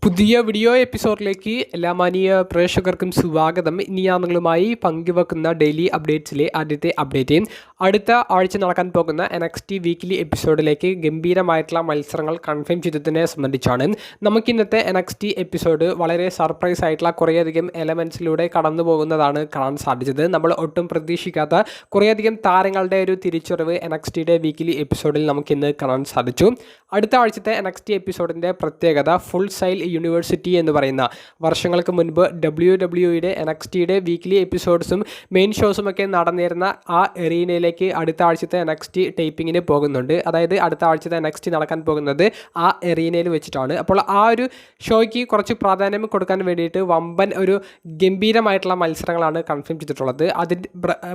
പുതിയ വീഡിയോ എപ്പിസോഡിലേക്ക് എല്ലാ മാന്യ പ്രേക്ഷകർക്കും സ്വാഗതം. ഇനി ഞാൻ നിങ്ങളുമായി പങ്കുവെക്കുന്ന ഡെയിലി അപ്ഡേറ്റ്സിലെ ആദ്യത്തെ അപ്ഡേറ്റ് അടുത്ത ആഴ്ച നടക്കാൻ പോകുന്ന NXT വീക്കിലി എപ്പിസോഡിലേക്ക് ഗംഭീരമായിട്ടുള്ള മത്സരങ്ങൾ കൺഫേം ചെയ്തതിനെ സംബന്ധിച്ചാണ്. നമുക്കിന്നത്തെ NXT എപ്പിസോഡ് വളരെ സർപ്രൈസ് ആയിട്ടുള്ള കുറേയധികം എലമെൻറ്റ്സിലൂടെ കടന്നു പോകുന്നതാണ് കാണാൻ സാധിച്ചത്. നമ്മൾ ഒട്ടും പ്രതീക്ഷിക്കാത്ത കുറേയധികം താരങ്ങളുടെ ഒരു തിരിച്ചറിവ് NXTയുടെ വീക്കിലി എപ്പിസോഡിൽ നമുക്കിന്ന് കാണാൻ സാധിച്ചു. അടുത്ത ആഴ്ചത്തെ NXT എപ്പിസോഡിൻ്റെ പ്രത്യേകത ഫുൾ സൈൽ യൂണിവേഴ്സിറ്റി എന്ന് പറയുന്ന വർഷങ്ങൾക്ക് മുൻപ് WWE NXTയുടെ വീക്ക്ലി എപ്പിസോഡ്സും മെയിൻ ഷോസും ഒക്കെ നടന്നിരുന്ന ആ എറീനയിലേക്ക് അടുത്ത ആഴ്ചത്തെ NXT ടൈപ്പിങ്ങിന് പോകുന്നുണ്ട്. അതായത് അടുത്ത ആഴ്ചത്തെ NXT നടക്കാൻ പോകുന്നത് ആ എറീനയിൽ വെച്ചിട്ടാണ്. അപ്പോൾ ആ ഒരു ഷോയ്ക്ക് കുറച്ച് പ്രാധാന്യം കൊടുക്കാൻ വേണ്ടിയിട്ട് വമ്പൻ ഒരു ഗംഭീരമായിട്ടുള്ള മത്സരങ്ങളാണ് കൺഫേം ചെയ്തിട്ടുള്ളത്. അതിൻ്റെ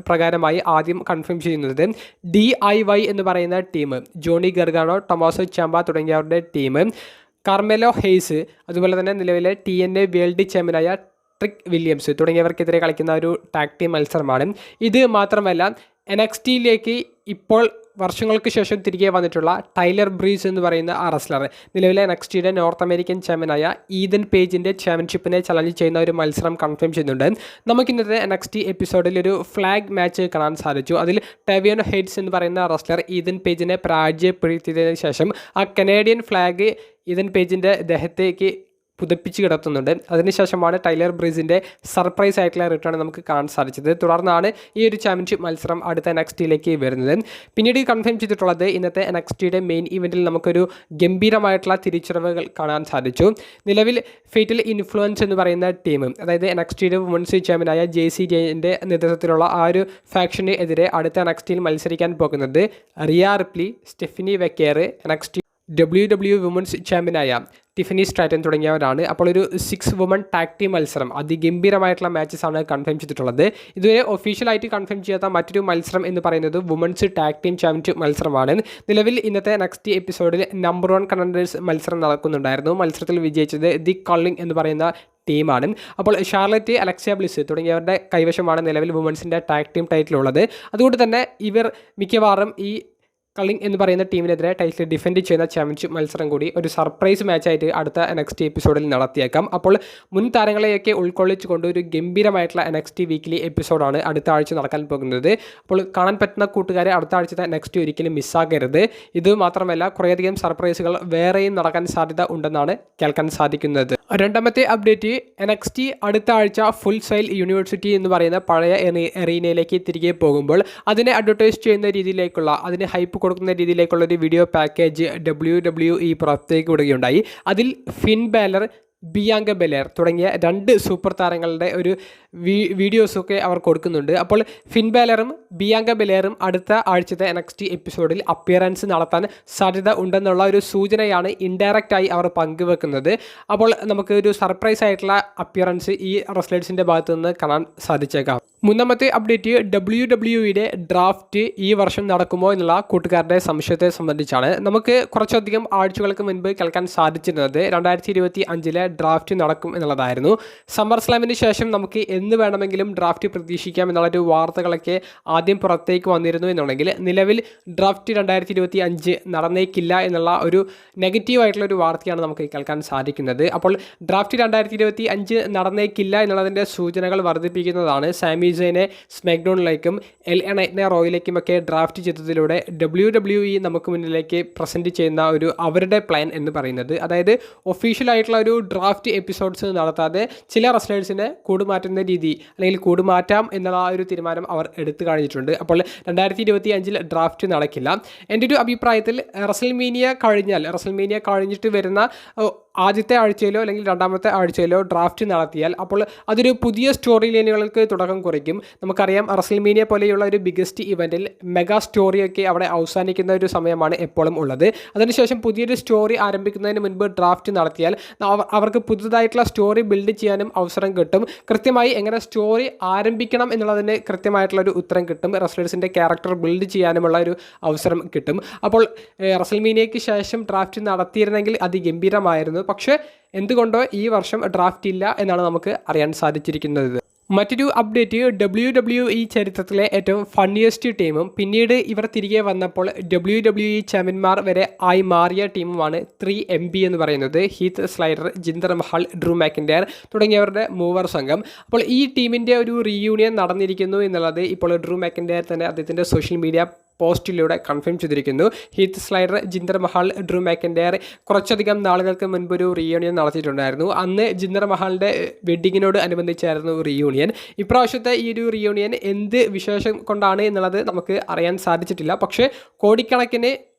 പ്രകാരമായി ആദ്യം കൺഫേം ചെയ്യുന്നത് DIY എന്ന് പറയുന്ന ടീം, ജോണി ഗർഗാനോ, ടൊമാസോ ചാമ്പ തുടങ്ങിയവരുടെ ടീം, കാർമെലോ ഹെയ്സ്, അതുപോലെ തന്നെ നിലവിലെ TNA വേൾഡ് ചാമ്പ്യനായ ട്രിക് വില്യംസ് തുടങ്ങിയവർക്കെതിരെ കളിക്കുന്ന ഒരു ടാഗ് ടീം മത്സരമാണ്. ഇത് മാത്രമല്ല NXTയിലേക്ക് ഇപ്പോൾ വർഷങ്ങൾക്ക് ശേഷം തിരികെ വന്നിട്ടുള്ള ടൈലർ ബ്രീസ് എന്ന് പറയുന്ന ആ റെസ്ലർ, നിലവിലെ NXTയുടെ നോർത്ത് അമേരിക്കൻ ചാമ്പ്യനായ ഈതൻ പേജിൻ്റെ ചാമ്പ്യൻഷിപ്പിനെ ചലഞ്ച് ചെയ്യുന്ന ഒരു മത്സരം കൺഫേം ചെയ്യുന്നുണ്ട്. നമുക്കിന്നത്തെ NXT എപ്പിസോഡിൽ ഒരു ഫ്ലാഗ് മാച്ച് കാണാൻ സാധിച്ചു. അതിൽ ടെവിയൻ ഹെയ്റ്റ്സ് എന്ന് പറയുന്ന റെസ്ലർ ഈതൻ പേജിനെ പരാജയപ്പെടുത്തിയതിനു ശേഷം ആ കനേഡിയൻ ഫ്ലാഗ് ഈതൻ പേജിൻ്റെ ദേഹത്തേക്ക് പുതപ്പിച്ച് കിടത്തുന്നുണ്ട്. അതിനുശേഷമാണ് ടൈലർ ബ്രീസിൻ്റെ സർപ്രൈസ് ആയിട്ടുള്ള റിട്ടേൺ നമുക്ക് കാണാൻ സാധിച്ചത്. തുടർന്നാണ് ഈ ഒരു ചാമ്പ്യൻഷിപ്പ് മത്സരം അടുത്ത NXTയിലേക്ക് വരുന്നത്. പിന്നീട് കൺഫേം ചെയ്തിട്ടുള്ളത് ഇന്നത്തെ NXTയുടെ മെയിൻ ഇവൻറ്റിൽ നമുക്കൊരു ഗംഭീരമായിട്ടുള്ള തിരിച്ചറിവുകൾ കാണാൻ സാധിച്ചു. നിലവിൽ ഫേറ്റൽ ഇൻഫ്ലുവൻസ് എന്ന് പറയുന്ന ടീം, അതായത് NXTയുടെ വുമൻസ് ചാമ്പ്യനായ JC ജെയിൻ്റെ നേതൃത്വത്തിലുള്ള ആ ഒരു ഫാക്ഷന് എതിരെ അടുത്ത NXTയിൽ മത്സരിക്കാൻ പോകുന്നത് Rhea Ripley, Stephanie Vaquer, NXT WWE women's ചാമ്പ്യനായ ടിഫനി സ്ട്രാറ്റൻ തുടങ്ങിയവരാണ്. അപ്പോൾ ഒരു 6 വുമൺ ടാഗ് ടീം മത്സരം, അതിഗംഭീരമായിട്ടുള്ള മാച്ചസ് ആണ് കൺഫേം ചെയ്തിട്ടുള്ളത്. ഇതുവരെ ഒഫീഷ്യലായിട്ട് കൺഫേം ചെയ്യാത്ത മറ്റൊരു മത്സരം എന്ന് പറയുന്നത് വുമൻസ് ടാഗ് ടീം ചാമ്പ്യൻഷിപ്പ് മത്സരമാണ്. നിലവിൽ ഇന്നത്തെ NXT എപ്പിസോഡിൽ നമ്പർ 1 കണ്ടൻഡേഴ്സ് മത്സരം നടക്കുന്നുണ്ടായിരുന്നു. മത്സരത്തിൽ വിജയിച്ചത് ദി കള്ളിംഗ് എന്ന് പറയുന്ന ടീമാണ്. അപ്പോൾ ഷാർലറ്റ്, അലക്സിയ ബ്ലിസ് തുടങ്ങിയവരുടെ കൈവശമാണ് നിലവിൽ വുമൻസിൻ്റെ ടാഗ് ടീം ടൈറ്റിലുള്ളത്. അതുകൊണ്ട് തന്നെ ഇവർ മിക്കവാറും ഈ കളിംഗ് എന്ന് പറയുന്ന ടീമിനെതിരെ ടൈറ്റിൽ ഡിഫെൻഡ് ചെയ്യുന്ന ചാമ്പ്യൻഷിപ്പ് മത്സരം കൂടി ഒരു സർപ്രൈസ് മാച്ചായിട്ട് അടുത്ത NXT എപ്പിസോഡിൽ നടത്തിയേക്കാം. അപ്പോൾ മുൻ താരങ്ങളെയൊക്കെ ഉൾക്കൊള്ളിച്ചുകൊണ്ട് ഒരു ഗംഭീരമായിട്ടുള്ള NXT വീക്കിലി എപ്പിസോഡാണ് അടുത്ത ആഴ്ച നടക്കാൻ പോകുന്നത്. അപ്പോൾ കാണാൻ പറ്റുന്ന കൂട്ടുകാരെ അടുത്ത ആഴ്ചത്തെ NXT ഒരിക്കലും മിസ്സാകരുത്. ഇത് മാത്രമല്ല കുറേയധികം സർപ്രൈസുകൾ വേറെയും നടക്കാൻ സാധ്യത ഉണ്ടെന്നാണ് കേൾക്കാൻ സാധിക്കുന്നത്. രണ്ടാമത്തെ അപ്ഡേറ്റ്, NXT അടുത്ത ആഴ്ച ഫുൾ സൈൽ യൂണിവേഴ്സിറ്റി എന്ന് പറയുന്ന പഴയ എറീനയിലേക്ക് തിരികെ പോകുമ്പോൾ അതിനെ അഡ്വർടൈസ് ചെയ്യുന്ന രീതിയിലേക്കുള്ള, അതിന് ഹൈപ്പ് കൊടുക്കുന്ന രീതിയിലേക്കുള്ള ഒരു വീഡിയോ പാക്കേജ് WWE പുറത്തേക്ക് വിടുകയുണ്ടായി. അതിൽ ഫിൻ ബാലർ, ബിയാങ്ക ബെലേർ തുടങ്ങിയ 2 സൂപ്പർ താരങ്ങളുടെ ഒരു വീഡിയോസൊക്കെ അവർ കൊടുക്കുന്നുണ്ട്. അപ്പോൾ ഫിൻ ബാലറും ബിയാങ്ക ബെലേറും അടുത്ത ആഴ്ചത്തെ NXT എപ്പിസോഡിൽ അപ്പിയറൻസ് നടത്താൻ സാധ്യത ഉണ്ടെന്നുള്ള ഒരു സൂചനയാണ് ഇൻഡയറക്റ്റായി അവർ പങ്കുവെക്കുന്നത്. അപ്പോൾ നമുക്ക് ഒരു സർപ്രൈസ് ആയിട്ടുള്ള അപ്പിയറൻസ് ഈ റെസ്ലേഴ്സിൻ്റെ ഭാഗത്തു നിന്ന് കാണാൻ സാധിച്ചേക്കാം. മൂന്നാമത്തെ അപ്ഡേറ്റ്, WWEയുടെ ഡ്രാഫ്റ്റ് ഈ വർഷം നടക്കുമോ എന്നുള്ള കൂട്ടുകാരുടെ സംശയത്തെ സംബന്ധിച്ചാണ്. നമുക്ക് കുറച്ചധികം ആഴ്ചകൾക്ക് മുൻപ് കേൾക്കാൻ സാധിച്ചിരുന്നത് 2025 ഡ്രാഫ്റ്റ് നടക്കും എന്നുള്ളതായിരുന്നു. സമ്മർ സ്ലാമിന് ശേഷം നമുക്ക് എന്ന് വേണമെങ്കിലും ഡ്രാഫ്റ്റ് പ്രതീക്ഷിക്കാം എന്നുള്ളൊരു വാർത്തകളൊക്കെ ആദ്യം പുറത്തേക്ക് വന്നിരുന്നു എന്നുണ്ടെങ്കിൽ നിലവിൽ ഡ്രാഫ്റ്റ് 2025 നടന്നേക്കില്ല എന്നുള്ള ഒരു നെഗറ്റീവായിട്ടുള്ള ഒരു വാർത്തയാണ് നമുക്ക് കേൾക്കാൻ സാധിക്കുന്നത്. അപ്പോൾ ഡ്രാഫ്റ്റ് 2025 നടന്നേക്കില്ല എന്നുള്ളതിൻ്റെ സൂചനകൾ വർദ്ധിപ്പിക്കുന്നതാണ് സാമി സൈനെ സ്മാക്ഡൗണിലേക്കും LA നൈറ്റിനെ റോയിലേക്കുമൊക്കെ ഡ്രാഫ്റ്റ് ചെയ്തതിലൂടെ WWE നമുക്ക് മുന്നിലേക്ക് പ്രസൻറ്റ് ചെയ്യുന്ന ഒരു അവരുടെ പ്ലാൻ എന്ന് പറയുന്നത്. അതായത് ഒഫീഷ്യലായിട്ടുള്ള ഒരു ഡ്രാഫ്റ്റ് എപ്പിസോഡ്സ് നടത്താതെ ചില റെസ്ലേഴ്സിനെ കൂടുമാറ്റുന്ന രീതി, അല്ലെങ്കിൽ കൂടുമാറ്റാം എന്നുള്ള ഒരു തീരുമാനം അവർ എടുത്തു കഴിഞ്ഞിട്ടുണ്ട്. അപ്പോൾ 2025 ഡ്രാഫ്റ്റ് നടക്കില്ല. എൻ്റെ ഒരു അഭിപ്രായത്തിൽ റസൽമേനിയ കഴിഞ്ഞിട്ട് വരുന്ന ആദ്യത്തെ ആഴ്ചയിലോ അല്ലെങ്കിൽ രണ്ടാമത്തെ ആഴ്ചയിലോ ഡ്രാഫ്റ്റ് നടത്തിയാൽ അപ്പോൾ അതൊരു പുതിയ സ്റ്റോറി ലൈനുകൾക്ക് തുടക്കം കുറിക്കും. നമുക്കറിയാം റസൽമേനിയ പോലെയുള്ള ഒരു ബിഗസ്റ്റ് ഇവൻറ്റിൽ മെഗാ സ്റ്റോറിയൊക്കെ അവിടെ അവസാനിക്കുന്ന ഒരു സമയമാണ് എപ്പോഴും ഉള്ളത്. അതിനുശേഷം പുതിയൊരു സ്റ്റോറി ആരംഭിക്കുന്നതിന് മുൻപ് ഡ്രാഫ്റ്റ് നടത്തിയാൽ അവർക്ക് പുതുതായിട്ടുള്ള സ്റ്റോറി ബിൽഡ് ചെയ്യാനും അവസരം കിട്ടും. കൃത്യമായി എങ്ങനെ സ്റ്റോറി ആരംഭിക്കണം എന്നുള്ളതിന് കൃത്യമായിട്ടുള്ളൊരു ഉത്തരം കിട്ടും. റെസ്ലേഴ്സിൻ്റെ ക്യാരക്ടർ ബിൽഡ് ചെയ്യാനുമുള്ള ഒരു അവസരം കിട്ടും. അപ്പോൾ റസൽമേനിയയ്ക്ക് ശേഷം ഡ്രാഫ്റ്റ് നടത്തിയിരുന്നെങ്കിൽ അതിഗംഭീരമായിരുന്നു. പക്ഷേ എന്തുകൊണ്ടോ ഈ വർഷം ഡ്രാഫ്റ്റ് ഇല്ല എന്നാണ് നമുക്ക് അറിയാൻ സാധിച്ചിരിക്കുന്നത്. മറ്റൊരു അപ്ഡേറ്റ് WWE ചരിത്രത്തിലെ ഏറ്റവും ഫണ്ണിയസ്റ്റ് ടീമും പിന്നീട് ഇവർ തിരികെ വന്നപ്പോൾ WWE ചാമ്പ്യന്മാർ വരെ ആയി മാറിയ ടീമുമാണ് 3MB എന്ന് പറയുന്നത്. Heath slider, Jinder Mahal, Drew മാക്കിൻഡയർ തുടങ്ങിയവരുടെ മൂവർ സംഘം. അപ്പോൾ ഈ ടീമിൻ്റെ ഒരു റീയൂണിയൻ നടന്നിരിക്കുന്നു എന്നുള്ളത് ഇപ്പോൾ ഡ്രൂ മാക്കിൻഡയർ തന്നെ അദ്ദേഹത്തിൻ്റെ സോഷ്യൽ മീഡിയ പോസ്റ്റിലൂടെ കൺഫേം ചെയ്തിരിക്കുന്നു. Heath slider, Jinder Mahal, Drew മാക്കിൻഡയർ കുറച്ചധികം നാളുകൾക്ക് മുൻപ് ഒരു റീയൂണിയൻ നടത്തിയിട്ടുണ്ടായിരുന്നു. അന്ന് ജിന്ദർ മഹലിൻ്റെ വെഡ്ഡിങ്ങിനോട് അനുബന്ധിച്ചായിരുന്നു റീയൂണിയൻ. ഇപ്രാവശ്യത്തെ ഈ ഒരു റീയൂണിയൻ എന്ത് വിശേഷം കൊണ്ടാണ് എന്നുള്ളത് നമുക്ക് അറിയാൻ സാധിച്ചിട്ടില്ല. പക്ഷേ കോടിക്കണക്കിന്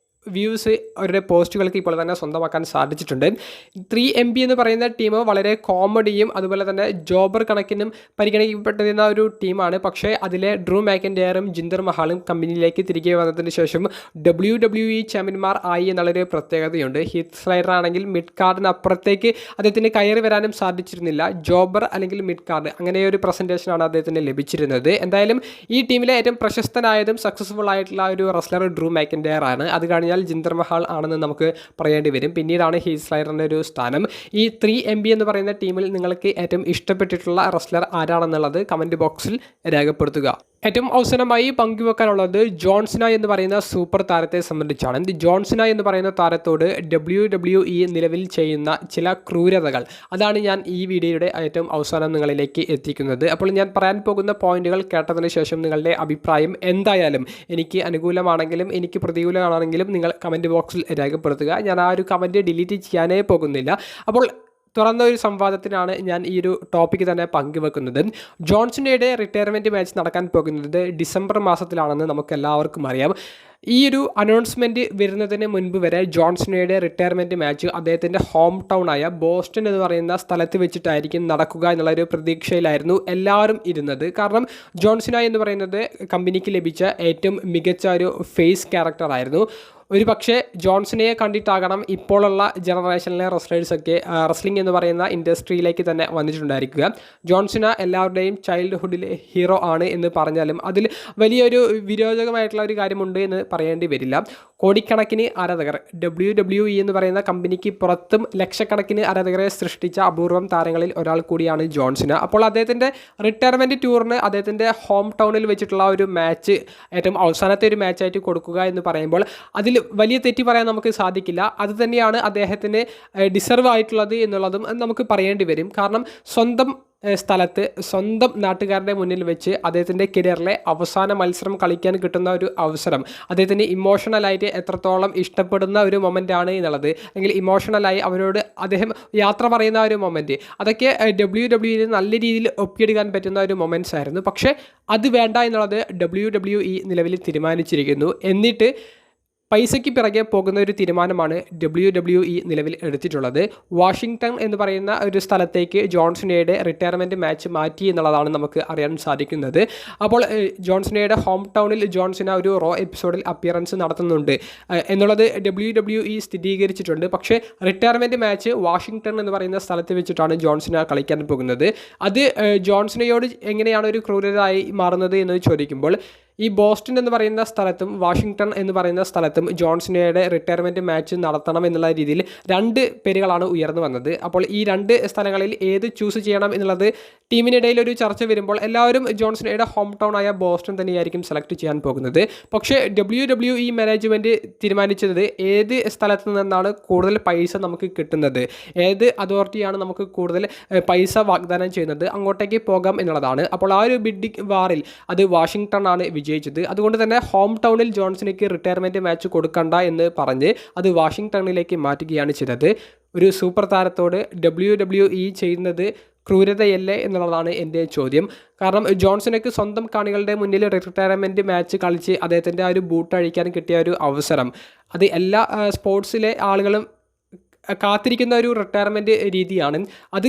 വ്യൂസ് അവരുടെ പോസ്റ്റുകൾക്ക് ഇപ്പോൾ തന്നെ സ്വന്തമാക്കാൻ സാധിച്ചിട്ടുണ്ട്. 3MB എന്ന് പറയുന്ന ടീം വളരെ കോമഡിയും അതുപോലെ തന്നെ ജോബർ കണക്കിനും പരിഗണിക്കപ്പെട്ടിരുന്ന ഒരു ടീമാണ്. പക്ഷേ അതിലെ ഡ്രൂ മാക്കിൻഡയറും ജിന്ദർ മഹാലും കമ്പനിയിലേക്ക് തിരികെ വന്നതിന് ശേഷം WWE ചാമ്പ്യന്മാർ ആയി എന്നുള്ളൊരു പ്രത്യേകതയുണ്ട്. ഹീത്ത് സ്ലൈഡർ ആണെങ്കിൽ മിഡ് കാർഡിന് അപ്പുറത്തേക്ക് അദ്ദേഹത്തിന് കയറി വരാനും സാധിച്ചിരുന്നില്ല. ജോബർ അല്ലെങ്കിൽ മിഡ് കാർഡ് അങ്ങനെ ഒരു പ്രസൻറ്റേഷനാണ് അദ്ദേഹത്തിന് ലഭിച്ചിരുന്നത്. എന്തായാലും ഈ ടീമിലെ ഏറ്റവും പ്രശസ്തനായതും സക്സസ്ഫുൾ ആയിട്ടുള്ള ഒരു റെസ്ലർ ഡ്രൂ മാക്കിൻഡയർ ആണ്. അത് കഴിഞ്ഞാൽ ജിന്ദർ മഹാൽ ആണെന്ന് നമുക്ക് പറയേണ്ടി വരും. പിന്നീടാണ് ഹീത്ത് സ്ലൈഡറിൻ്റെ ഒരു സ്ഥാനം. ഈ 3MB എന്ന് പറയുന്ന ടീമിൽ നിങ്ങൾക്ക് ഏറ്റവും ഇഷ്ടപ്പെട്ടിട്ടുള്ള റെസ്ലർ ആരാണെന്നുള്ളത് കമൻറ്റ് ബോക്സിൽ രേഖപ്പെടുത്തുക. ഏറ്റവും അവസാനമായി പങ്കുവെക്കാനുള്ളത് ജോൺസിന എന്ന് പറയുന്ന സൂപ്പർ താരത്തെ സംബന്ധിച്ചാണ്. ജോൺസിന എന്ന് പറയുന്ന താരത്തോട് WWE നിലവിൽ ചെയ്യുന്ന ചില ക്രൂരതകൾ, അതാണ് ഞാൻ ഈ വീഡിയോയുടെ ഏറ്റവും അവസാനം നിങ്ങളിലേക്ക് എത്തിക്കുന്നത്. അപ്പോൾ ഞാൻ പറയാൻ പോകുന്ന പോയിന്റുകൾ കേട്ടതിന് ശേഷം നിങ്ങളുടെ അഭിപ്രായം എന്തായാലും എനിക്ക് അനുകൂലമാണെങ്കിലും എനിക്ക് പ്രതികൂലമാണെങ്കിലും നിങ്ങൾ കമൻറ്റ് ബോക്സിൽ രേഖപ്പെടുത്തുക. ഞാൻ ആ ഒരു കമൻറ്റ് ഡിലീറ്റ് ചെയ്യാനേ പോകുന്നില്ല. അപ്പോൾ തുറന്ന ഒരു സംവാദത്തിനാണ് ഞാൻ ഈ ഒരു ടോപ്പിക്ക് തന്നെ പങ്കുവെക്കുന്നത്. ജോൺസിനയുടെ റിട്ടയർമെൻറ്റ് മാച്ച് നടക്കാൻ പോകുന്നത് ഡിസംബർ മാസത്തിലാണെന്ന് നമുക്ക് എല്ലാവർക്കും അറിയാം. ഈ ഒരു അനൗൺസ്മെൻറ്റ് വരുന്നതിന് മുൻപ് വരെ ജോൺസിനയുടെ റിട്ടയർമെൻറ്റ് മാച്ച് അദ്ദേഹത്തിൻ്റെ ഹോം ടൗൺ ആയ ബോസ്റ്റൺ എന്ന് പറയുന്ന സ്ഥലത്ത് വെച്ചിട്ടായിരിക്കും നടക്കുക എന്നുള്ളൊരു പ്രതീക്ഷയിലായിരുന്നു എല്ലാവരും ഇരുന്നത്. കാരണം ജോൺസിന എന്ന് പറയുന്നത് കമ്പനിക്ക് ലഭിച്ച ഏറ്റവും മികച്ച ഒരു ഫേസ് ക്യാരക്ടറായിരുന്നു. ഒരു പക്ഷേ ജോൺസിനയെ കണ്ടിട്ടാകണം ഇപ്പോഴുള്ള ജനറേഷനിലെ റെസ്ലേഴ്സൊക്കെ റെസ്ലിംഗ് എന്ന് പറയുന്ന ഇൻഡസ്ട്രിയിലേക്ക് തന്നെ വന്നിട്ടുണ്ടായിരിക്കുക. ജോൺസിന എല്ലാവരുടെയും ചൈൽഡ്ഹുഡിലെ ഹീറോ ആണ് എന്ന് പറഞ്ഞാലും അതിൽ വലിയൊരു വിരോധകമായിട്ടുള്ള ഒരു കാര്യമുണ്ട് എന്ന് പറയേണ്ടി വരില്ല. കോടിക്കണക്കിന് ആരാധകർ, WWE എന്ന് പറയുന്ന കമ്പനിക്ക് പുറത്തും ലക്ഷക്കണക്കിന് ആരാധകരെ സൃഷ്ടിച്ച അപൂർവം താരങ്ങളിൽ ഒരാൾ കൂടിയാണ് ജോൺസിന. അപ്പോൾ അദ്ദേഹത്തിൻ്റെ റിട്ടയർമെൻറ്റ് ടൂറിന് അദ്ദേഹത്തിൻ്റെ ഹോം ടൗണിൽ വെച്ചിട്ടുള്ള ഒരു മാച്ച് ഏറ്റവും അവസാനത്തെ ഒരു മാച്ചായിട്ട് കൊടുക്കുക എന്ന് പറയുമ്പോൾ അതിൽ വലിയ തെറ്റി പറയാൻ നമുക്ക് സാധിക്കില്ല. അത് തന്നെയാണ് അദ്ദേഹത്തിന് ഡിസർവ് ആയിട്ടുള്ളത് എന്നുള്ളതും നമുക്ക് പറയേണ്ടി വരും. കാരണം സ്വന്തം സ്ഥലത്ത് സ്വന്തം നാട്ടുകാരുടെ മുന്നിൽ വെച്ച് അദ്ദേഹത്തിൻ്റെ കരിയറിലെ അവസാന മത്സരം കളിക്കാൻ കിട്ടുന്ന ഒരു അവസരം അദ്ദേഹത്തിന് ഇമോഷണലായിട്ട് എത്രത്തോളം ഇഷ്ടപ്പെടുന്ന ഒരു മൊമെൻ്റാണ് എന്നുള്ളത്, അല്ലെങ്കിൽ ഇമോഷണലായി അവരോട് അദ്ദേഹം യാത്ര പറയുന്ന ഒരു മൊമെൻറ്റ്, അതൊക്കെ WWE നല്ല രീതിയിൽ ഒപ്പിയെടുക്കാൻ പറ്റുന്ന ഒരു മൊമെൻറ്റ്സ് ആയിരുന്നു. പക്ഷേ അത് വേണ്ട എന്നുള്ളത് WWE നിലവിൽ തീരുമാനിച്ചിരിക്കുന്നു. എന്നിട്ട് പൈസയ്ക്ക് പിറകെ പോകുന്ന ഒരു തീരുമാനമാണ് WWE നിലവിൽ എടുത്തിട്ടുള്ളത്. വാഷിങ്ടൺ എന്ന് പറയുന്ന ഒരു സ്ഥലത്തേക്ക് ജോൺസിനയുടെ റിട്ടയർമെൻറ്റ് മാച്ച് മാറ്റി എന്നുള്ളതാണ് നമുക്ക് അറിയാൻ സാധിക്കുന്നത്. അപ്പോൾ ജോൺസിനയുടെ ഹോം ടൗണിൽ ജോൺസിന ഒരു റോ എപ്പിസോഡിൽ അപ്പിയറൻസ് നടത്തുന്നുണ്ട് എന്നുള്ളത് WWE സ്ഥിരീകരിച്ചിട്ടുണ്ട്. പക്ഷേ റിട്ടയർമെൻറ്റ് മാച്ച് വാഷിങ്ടൺ എന്ന് പറയുന്ന സ്ഥലത്ത് വെച്ചിട്ടാണ് ജോൺസിന കളിക്കാൻ പോകുന്നത്. അത് ജോൺസിനയോട് എങ്ങനെയാണ് ഒരു ക്രൂരരായി മാറുന്നത് എന്ന് ചോദിക്കുമ്പോൾ ഈ ബോസ്റ്റൺ എന്ന് പറയുന്ന സ്ഥലത്തും വാഷിങ്ടൺ എന്ന് പറയുന്ന സ്ഥലത്തും ജോൺസിനയുടെ റിട്ടയർമെൻറ്റ് മാച്ച് നടത്തണം എന്നുള്ള രീതിയിൽ രണ്ട് പേരുകളാണ് ഉയർന്നു വന്നത്. അപ്പോൾ ഈ രണ്ട് സ്ഥലങ്ങളിൽ ഏത് ചൂസ് ചെയ്യണം എന്നുള്ളത് ടീമിനിടയിൽ ഒരു ചർച്ച വരുമ്പോൾ എല്ലാവരും ജോൺസിനയുടെ ഹോം ടൗൺ ആയ ബോസ്റ്റൺ തന്നെയായിരിക്കും സെലക്ട് ചെയ്യാൻ പോകുന്നത്. പക്ഷേ WWE മാനേജ്മെൻറ്റ് തീരുമാനിച്ചത് ഏത് സ്ഥലത്ത് നിന്നാണ് കൂടുതൽ പൈസ നമുക്ക് കിട്ടുന്നത്, ഏത് അതോറിറ്റിയാണ് നമുക്ക് കൂടുതൽ പൈസ വാഗ്ദാനം ചെയ്യുന്നത്, അങ്ങോട്ടേക്ക് പോകാം എന്നുള്ളതാണ്. അപ്പോൾ ആ ഒരു ബിഡിംഗ് വാറിൽ അത് വാഷിങ്ടൺ ആണ് വിജയിച്ചത്. അതുകൊണ്ട് തന്നെ ഹോം ടൗണിൽ ജോൺസിനയ്ക്ക് റിട്ടയർമെൻറ്റ് മാച്ച് കൊടുക്കണ്ട എന്ന് പറഞ്ഞ് അത് വാഷിങ്ടണിലേക്ക് മാറ്റുകയാണ് ചെയ്തത്. ഒരു സൂപ്പർ താരത്തോട് WWE ചെയ്യുന്നത് ക്രൂരതയല്ലേ എന്നുള്ളതാണ് എൻ്റെ ചോദ്യം. കാരണം ജോൺസണയ്ക്ക് സ്വന്തം കാണികളുടെ മുന്നിൽ റിട്ടയർമെൻറ്റ് മാച്ച് കളിച്ച് അദ്ദേഹത്തിൻ്റെ ആ ഒരു ബൂട്ട് അഴിക്കാൻ കിട്ടിയ ഒരു അവസരം, അത് എല്ലാ സ്പോർട്സിലെ ആളുകളും കാത്തിരിക്കുന്ന ഒരു റിട്ടയർമെൻറ്റ് രീതിയാണ്. അത്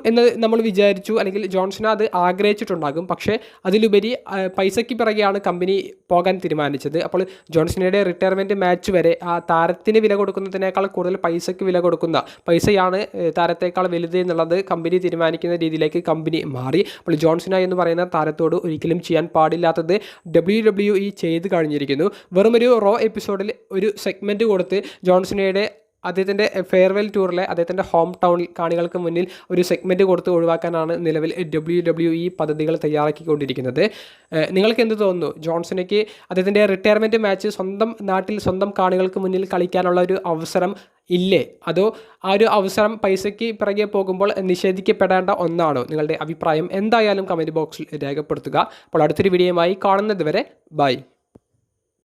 എന്ന് നമ്മൾ വിചാരിച്ചു, അല്ലെങ്കിൽ ജോൺസൺ അത് ആഗ്രഹിച്ചിട്ടുണ്ടാകും. പക്ഷേ അതിലുപരി പൈസയ്ക്ക് പിറകെയാണ് കമ്പനി പോകാൻ തീരുമാനിച്ചത്. അപ്പോൾ ജോൺസണയുടെ റിട്ടയർമെൻറ്റ് മാച്ച് വരെ ആ താരത്തിന് വില കൊടുക്കുന്നതിനേക്കാൾ കൂടുതൽ പൈസയ്ക്ക് വില കൊടുക്കുന്ന, പൈസയാണ് താരത്തേക്കാൾ വലുത് എന്നുള്ളത് കമ്പനി തീരുമാനിക്കുന്ന രീതിയിലേക്ക് കമ്പനി മാറി. അപ്പോൾ ജോൺസൺ എന്ന് പറയുന്ന താരത്തോട് ഒരിക്കലും ചെയ്യാൻ പാടില്ലാത്തത് WWE ചെയ്ത് കഴിഞ്ഞിരിക്കുന്നു. വെറുമൊരു റോ എപ്പിസോഡിൽ ഒരു സെഗ്മെൻറ്റ് കൊടുത്ത് ജോൺസണയുടെ അദ്ദേഹത്തിൻ്റെ ഫെയർവെൽ ടൂറിലെ അദ്ദേഹത്തിൻ്റെ ഹോം ടൗണിൽ കാണികൾക്ക് മുന്നിൽ ഒരു സെഗ്മെൻറ്റ് കൊടുത്ത് ഒഴിവാക്കാനാണ് നിലവിൽ WWE പദ്ധതികൾ തയ്യാറാക്കിക്കൊണ്ടിരിക്കുന്നത്. നിങ്ങൾക്ക് എന്ത് തോന്നുന്നു? ജോൺസണയ്ക്ക് അദ്ദേഹത്തിൻ്റെ റിട്ടയർമെൻറ്റ് മാച്ച് സ്വന്തം നാട്ടിൽ സ്വന്തം കാണികൾക്ക് മുന്നിൽ കളിക്കാനുള്ള ഒരു അവസരം ഇല്ലേ? അതോ ആ ഒരു അവസരം പൈസയ്ക്ക് പിറകെ പോകുമ്പോൾ നിഷേധിക്കപ്പെടേണ്ട ഒന്നാണോ? നിങ്ങളുടെ അഭിപ്രായം എന്തായാലും കമൻറ്റ് ബോക്സിൽ രേഖപ്പെടുത്തുക. അപ്പോൾ അടുത്തൊരു വീഡിയോയുമായി കാണുന്നത് വരെ ബൈ.